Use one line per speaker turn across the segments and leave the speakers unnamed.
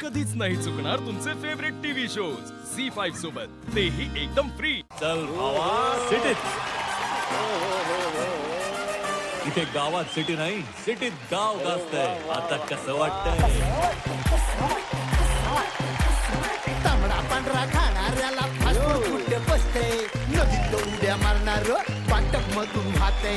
कधीच नाही चुकणार तुमचे फेवरेट टीव्ही शोज झी5 सोबत तेही एकदम फ्री.
चल भावा सिटीत. इथे गावात सिटी नाही, सिटीत गाव गाजतंय. आता कसं वाटतंय?
तांबडा पांढरा खाणाऱ्याला फास्ट फूड कुठे बसते, नदीत उड्या मारणार वाटप मधून वाहते.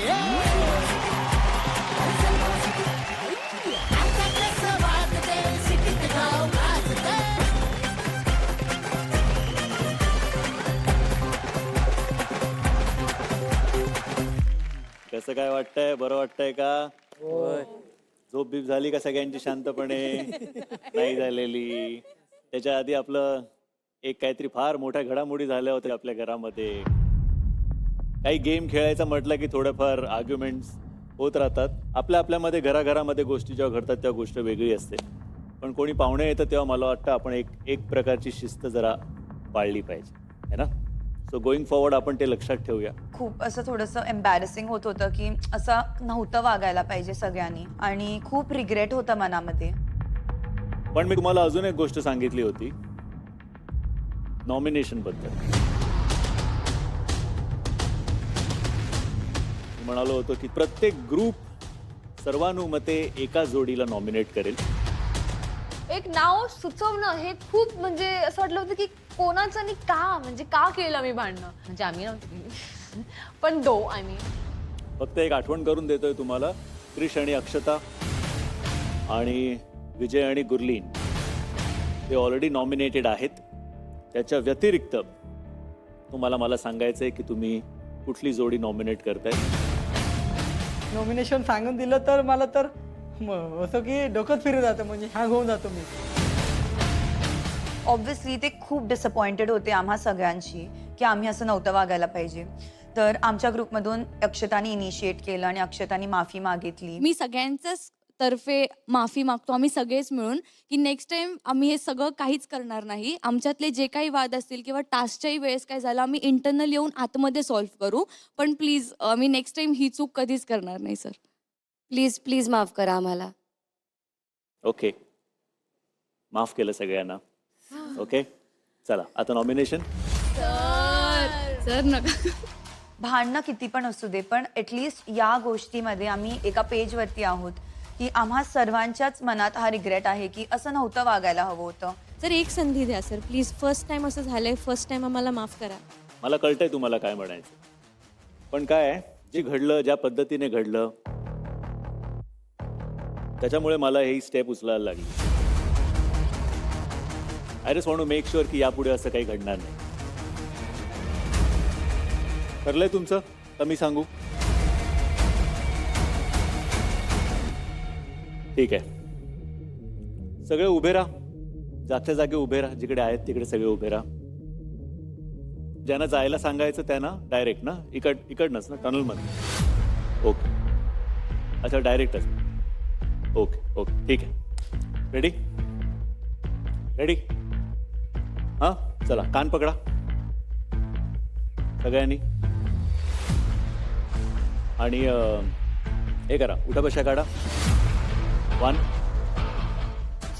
कसं काय वाटतंय? बरं वाटतंय का? झोप बीप झाली का सगळ्यांची शांतपणे? नाही झालेली. त्याच्या आधी आपलं एक काहीतरी फार मोठ्या घडामोडी झाल्या होत्या आपल्या घरामध्ये. काही गेम खेळायचं म्हटलं की थोडंफार आर्ग्युमेंट्स होत राहतात. आपल्यामध्ये घराघरामध्ये गोष्टी जेव्हा घडतात तेव्हा गोष्ट वेगळी असते. पण कोणी पाहुणे येतं तेव्हा मला वाटतं आपण एक प्रकारची शिस्त जरा पाळली पाहिजे, है ना? सो गोईंग फॉरवर्ड आपण ते लक्षात ठेवूया.
खूप असं थोडंसं एम्बॅरेसिंग होत होतं की असं नव्हतं वागायला पाहिजे सगळ्यांनी, आणि खूप रिग्रेट होतं मनामध्ये.
पण मी तुम्हाला अजून एक गोष्ट सांगितली होती नॉमिनेशन बद्दल. मी म्हणालो होतो की प्रत्येक ग्रुप सर्वानुमते एका जोडीला नॉमिनेट करेल.
एक नाव सुचवणं हे खूप म्हणजे असं वाटलं होतं की कोणाचं आणि का, म्हणजे का केलं मी भांडणं, म्हणजे आम्ही नव्हतं पण आय मीन.
फक्त एक आठवण करून देतोय तुम्हाला, क्रिश आणि अक्षता आणि विजय आणि गुरलीन ते ऑलरेडी नॉमिनेटेड आहेत. त्याच्या व्यतिरिक्त तुम्हाला मला सांगायचंय की तुम्ही कुठली जोडी नॉमिनेट करताय.
नॉमिनेशन सांगून दिलं तर मला तर असं की डोकंच फिरून जातं, म्हणजे हँग होऊन जातो मी.
ऑब्व्हियसली ते खूप डिसअपॉइंटेड होते आम्हा सगळ्यांशी की आम्ही असं नव्हतं वागायला पाहिजे. तर आमच्या ग्रुपमधून अक्षताने इनिशिएट केलं आणि अक्षताने माफी मागितली.
मी सगळ्यांच्याच तर्फे माफी मागतो, आम्ही सगळेच मिळून, की नेक्स्ट टाइम आम्ही हे सगळं काहीच करणार नाही. आमच्यातले जे काही वाद असतील किंवा टास्कच्याही वेळेस काय झालं आम्ही इंटरनल येऊन आतमध्ये सॉल्व्ह करू. पण प्लीज आम्ही नेक्स्ट टाइम ही चूक कधीच करणार नाही सर.
प्लीज प्लीज माफ करा आम्हाला.
ओके, माफ केलं सगळ्यांना. ओके, चला आता नॉमिनेशन.
सर नका.
भांडणं किती पण असू दे, पण ॲटलिस्ट या गोष्टीमध्ये आम्ही एका पेजवरती आहोत की आम्हा सर्वांच्याच मनात हा रिग्रेट आहे की असं नव्हतं वागायला हवं होतं.
सर एक संधी द्या सर प्लीज. फर्स्ट टाइम असं झालंय, फर्स्ट टाइम आम्हाला माफ करा.
मला कळतंय तुम्हाला काय म्हणायचं, पण काय आहे, जे घडलं ज्या पद्धतीने घडलं त्याच्यामुळे मला ही स्टेप उचलायला लागली. I just want to make sure की यापुढे असं काही घडणार नाही. ठरलंय तुमचं तर मी सांगू? ठीक आहे, सगळे उभे राहा, जागच्या जागी उभे राहा, जिकडे आहेत तिकडे सगळे उभे राहा. ज्यांना जायला सांगायचं त्यांना डायरेक्ट ना, इकडनंच ना, टनलमध्ये. ओके, अच्छा डायरेक्टच. ओके ओके ठीक आहे. Ready ready? हां चला, कान पकडा सगळ्यांनी आणि हे करा, उठा बशा काढा. 1.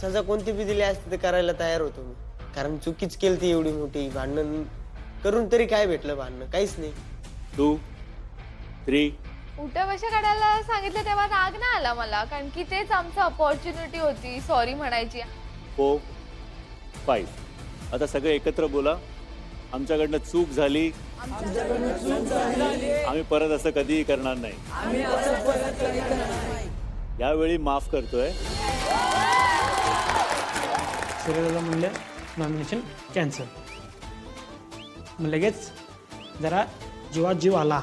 सजा कोणती बी दिली असते ते करायला तयार होतो मी, कारण चुकीच केली ती एवढी मोठी. भांडण करून तरी काय भेटलं? भांडणं काहीच नाही.
2, 3.
उठ्या बशा काढायला सांगितलं तेव्हा राग नाही आला मला, कारण की तेच आमचं अपॉर्च्युनिटी होती सॉरी म्हणायची.
4, 5. आता सगळे एकत्र बोला. आमच्याकडनं चूक झाली, आम्ही परत असं कधीही करणार नाही. यावेळी माफ करतोय.
सूर्यदादा म्हणले नॉमिनेशन कॅन्सल. मग लगेच जरा जीवात जीव आला.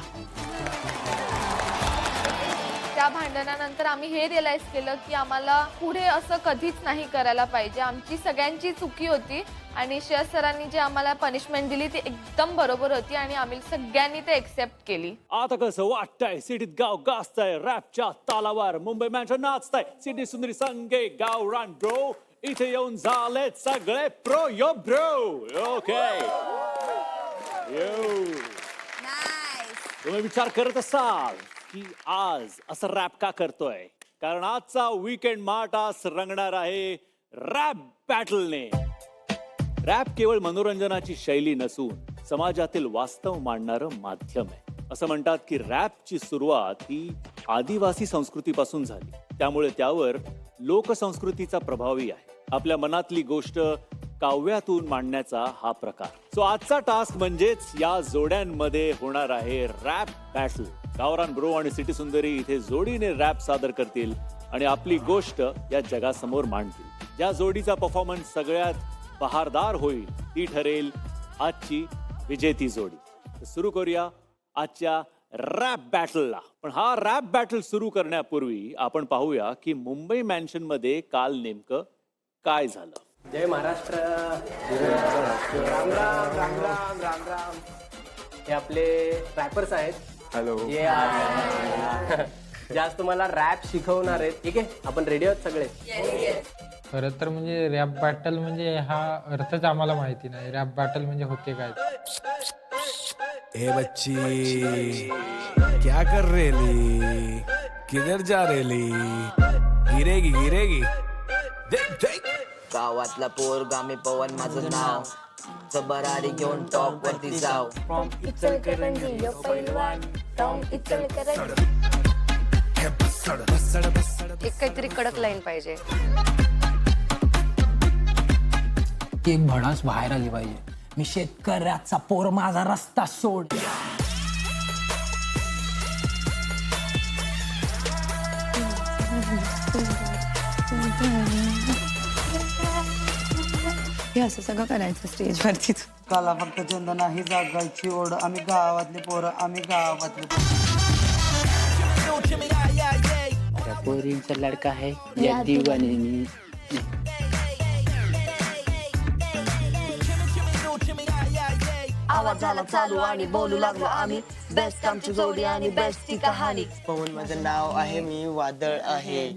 त्या भांडणानंतर आम्ही हे रिअलाइज केलं की आम्हाला पुढे असं कधीच नाही करायला पाहिजे. आमची सगळ्यांची चुकी होती आणि श्रेयस सरांनी जे आम्हाला पनिशमेंट दिली ती एकदम बरोबर होती आणि आम्ही सगळ्यांनी ते एक्सेप्ट केली.
आता कसं वाटतंय? सिटीत गाव गाजतंय, रॅपच्या तालावर मुंबई मॅनचं नाचतंय. सिटी सुंदरी संगे गावरान ब्रो, इथे येऊन झालेत सगळे प्रो. यो ब्रो. ओके, तुम्ही विचार करत असाल की आज असं रॅप का करतोय? कारण आजचा वीकेंड माटास रंगणार आहे रॅप बॅटलने. रॅप केवळ मनोरंजनाची शैली नसून समाजातील वास्तव मांडणारं माध्यम आहे. असं म्हणतात की रॅपची सुरुवात ही आदिवासी संस्कृतीपासून झाली, त्यामुळे त्यावर लोकसंस्कृतीचा प्रभावही आहे. आपल्या मनातली गोष्ट काव्यातून मांडण्याचा हा प्रकार. सो आजचा टास्क म्हणजेच या जोड्यांमध्ये होणार आहे रॅप बॅटल. गावरान ब्रो आणि सिटी सुंदरी इथे जोडीने रॅप सादर करतील आणि आपली गोष्ट या जगासमोर मांडतील. ज्या जोडीचा परफॉर्मन्स सगळ्यात बहारदार होईल ती ठरेल आजची विजेती जोडी. तर सुरू करूया आजच्या रॅप बॅटलला. पण हा रॅप बॅटल सुरू करण्यापूर्वी आपण पाहूया की मुंबई मॅन्शन मध्ये काल नेमकं काय झालं.
जय महाराष्ट्र. राम राम राम राम राम राम. हे आपले रॅपर्स आहेत. हॅलो. हे जास्त तुम्हाला रॅप शिकवणार आहेत. ठीक आहे, आपण रेडी आहोत सगळे.
खरं तर म्हणजे रॅप बॅटल म्हणजे हा अर्थच आम्हाला माहिती नाही. रॅप बॅटल म्हणजे होते काय.
ए बच्ची क्या कर रेली, किधर जा रेली, गिरेगी गिरेगी. देख देख.
गावातला पोरगा मी पवन माझं नाव, जबरारी घेऊन टॉप वरती जाव.
एक काहीतरी कडक लाईन पाहिजे.
एक भडास बाहेर आली पाहिजे. मी शेतकऱ्याचा पोर माझा रस्ता सोड.
हे असं सगळं करायचं स्टेजवरती.
काला फक्त चंदना ही जागायची ओढ. आम्ही गावातले पोरं, आम्ही गावातले पोरं.
पोरींचा लडका आहे या दिवाणी.
आवाज झाला चालू आणि बोलू लागलो आम्ही. बेस्ट आमची जोडी आणि बेस्ट ती कहाणी.
पवन माझं नाव आहे, मी वादळ आहे.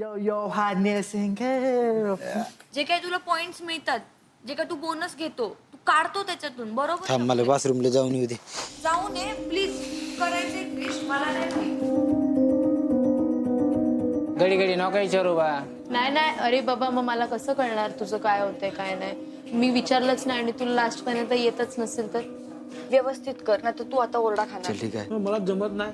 जे काही तुला पॉइंट्स मिळतात, जे काही तू बोनस घेतो, तू काढतो त्याच्यातून, बरोबर.
मला बाथरूमला जाऊन येऊ दे.
जाऊ नये प्लीज. करायचे क्रिश, मला नाही माहिती.
घडी घडी नका विचारू बा.
नाही नाही, अरे बाबा मग मला कसं कळणार तुझं काय होतंय काय नाही. मी विचारलंच नाही आणि तुला लास्ट पर्यंत येतच नसेल तर
व्यवस्थित कर, नाही तर तू आता ओरडा खाणार.
ठीक आहे.
मला जमत नाही.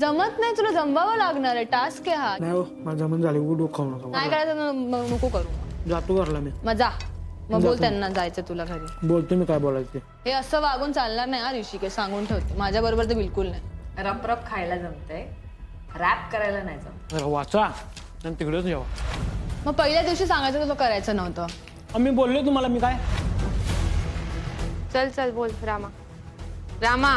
जमत नाही तुला, जमवावं लागणार आहे. टास्क आहे हा.
नाही हो, मला जमत झाले. उडू खाऊ नका.
नाही करायचं मग नको करू.
जातो घरला मी.
मग जा, मग बोल त्यांना जायचं तुला घरी.
बोलतो मी काय बोलायचं.
हे असं वागून चालणार नाही हा ऋषिकेश, सांगून ठेवते. माझ्या बरोबर तर बिलकुल नाही.
रप रप खायला जमतंय, रॅप करायला नाही जमत.
वाचा आणि तिकडेच जेवा.
मग पहिल्या दिवशी सांगायचं तुला करायचं नव्हतं.
आम्ही बोललो तुम्हाला. मी काय
चल चल बोल. रामा रामा.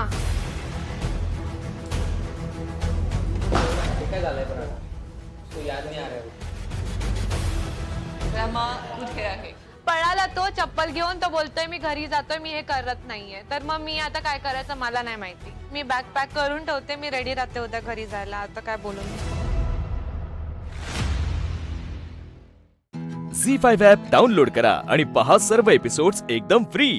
पळाला तो चप्पल घेऊन. तो बोलतोय मी घरी जातोय, मी हे करत नाहीये. तर मग मी आता काय करायचं मला नाही माहिती. मी बॅग पॅक करून ठेवते, मी रेडी राहते उद्या घरी जायला. आता काय बोलू.
झी5 ॲप डाउनलोड करा आणि पहा सर्व एपिसोड्स एकदम फ्री.